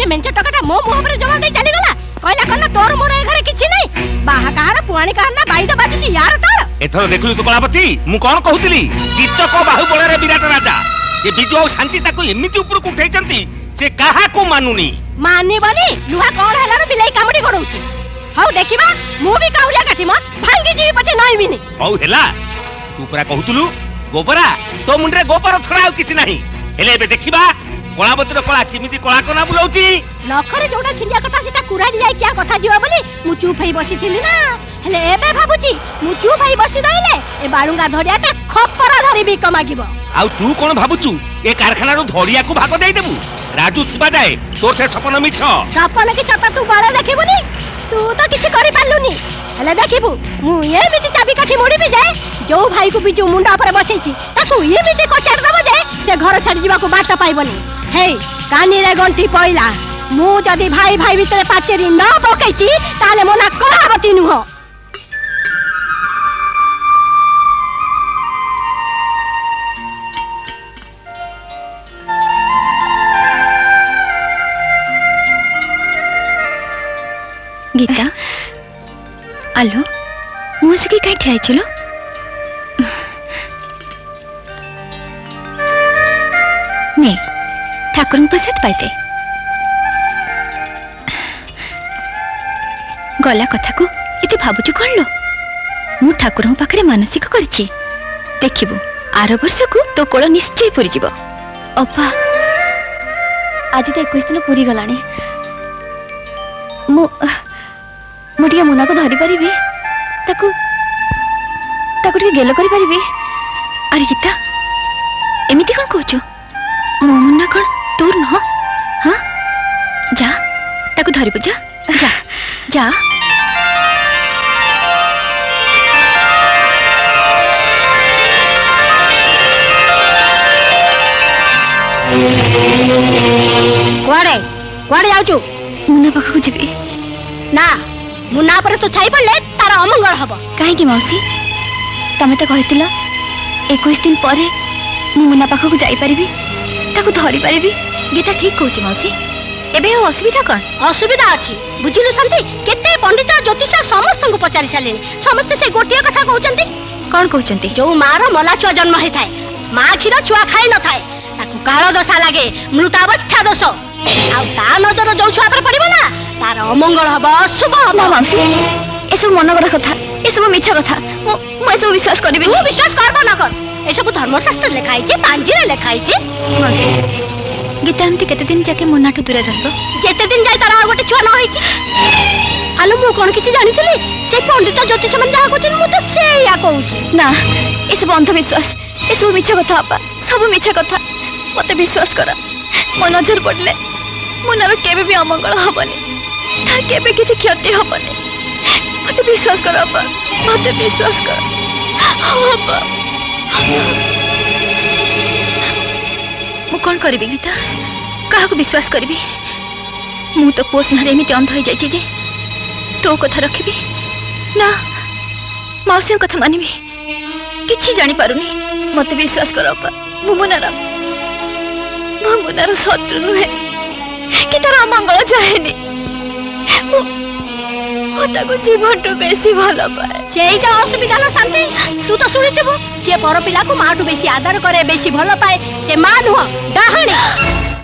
मेंचे Takata मो मुह पर जवाब दे चली गला कहला कहला तोर मोर ए घरे किछि नै बाहा कहार पुआणी कहार ना बाईटा बाजुची यार तार एथर देखलु तो कलापति मु कोन कहउतिली किचक बाहुबल रे विराट राजा ए बिजु और शांति ताको एमिति ऊपर को उठैचंती से काहा को मानुनी माननी बनी लुहा कोन हला रे बिलाई कामडी करउची हाउ देखिबा मु भी काउरिया काठी म भांगी जी पछे नाही बिनी हाउ हेला तू परा कहउतलु गोबरा तो मुंडरे गोबर छडा आ किछि नाही हेले बे देखिबा कलावतीर कला किमिति कला कोना बुलाउची लखरे जोडा छिंडिया कथा सेटा कुराडी जाय क्या कथा जीवा बोली मु चुप हेई बसी थिली ना हेले एबे भाबुची मु चुप हेई बसी रहिले ए बाळुंगा धडियाटा खपरा धरि भी कमागिबो आउ तू कोन भाबुचू ए कारखाना रो धडिया को भाग देई देबू राजू थिबा जाए तोर से सपन मिछ सपन की सत तू बड़ देखिबुनी तू तो किछि करि पालुनी हेले देखिबू मु ए बिति चाबी काठी मोड़ी भी जाए जो भाई को बिजू मुंडा पर बसैची ताकू ए बिति कचार दबो जाए से घर छाडी जीवा को बाटा पाइबनी हे कानी रे गंटी पइला मु जदी भाई भाई भितरे पाचेरी न पकैची ताले मोना कहावती नुह गीता आलो मुसुकी काई ठिया चलो ने ठाकुर प्रसाद पाइते गला कथा को इते भाबुचु कौन लो मु ठाकुर पाखरे मानसिक करछि देखिबु आर वर्ष को तो कोळ निश्चय पुरी जीव अप्पा आज तो 21 दिन पूरी गलानी मुटिया मुना को धरी परिबी ताकू ताकू टिके गेलो करि परिबी अरे गीता एमिति कोन कहचो मो मुन्ना कोन तोर न हां जा ताकू धरी बुझा जा जा कुआडे कुआडे जाउचु मुन्ना पाखु जीबी ना मुन्ना पर तो छाई पड़ले तार अमंगल हबो काहे की मौसी तमे तो कहितिला 21 दिन परे मु मुन्ना पाखु जाई परिबी ताकू धरी परिबी गीता ठीक कहूची मौसी एबे असुविधा कोन असुविधा अछि बुझिलु संती केते पंडित ज्योतिष समस्त को पचारि सालेनी समस्त से गोटिया कथा कहउचंती कोन कहउचंती जो मार मला छुआ जन्म होई थाए मां खीर छुआ खाई न थाए ताकू काळ दशा लागे मृतावस्था दोष आ ता नजर जो छुआ पर पड़िबो ना तार अमंगल हबो अशुभ हबो मौसी एसब मन गड़ा कथा एसब मिछा कथा मु एसब विश्वास करबी तू विश्वास करबो न कर एसब धर्मशास्त्र लिखाई छी पांजी रे लिखाई छी मौसी गीता हमते केते दिन जाके मुन्नाठू दूर रहबो जेते दिन जाय तार गोटे छुआ न होई छी आलो मु कोन किछि जानितली से पंडित ज्योतिष मन जा कहछन मु तो से या कहूची ना एसब अंधविश्वास एसब मिछा कथा आपा सब मिछा कथा मते विश्वास कर मो नजर पड़ले मुन्नार केबे भी अमंगल हबनी तार केबे किछि क्षति हबनी मते विश्वास कर आपा मते विश्वास कर आपा मु कोन करबी गीता काहा को विश्वास करबी मु तो पोस नारे एमिति अंध हो जाइछि जे तो कथा रखिबी ना मौसी कथा मानिबी किछि जानि पारुनी मते विश्वास कर आपा मुमुनार शत्रु नुहे कि तार अमंगल चाहेनी ताको जीवनटू बेसी भल पाए सेईटा असुविधा लो शांति तू तो सुनिथिबु जे पर पिला को माटू बेसी आदर करे बेसी भल पाए से मान हो डाहणी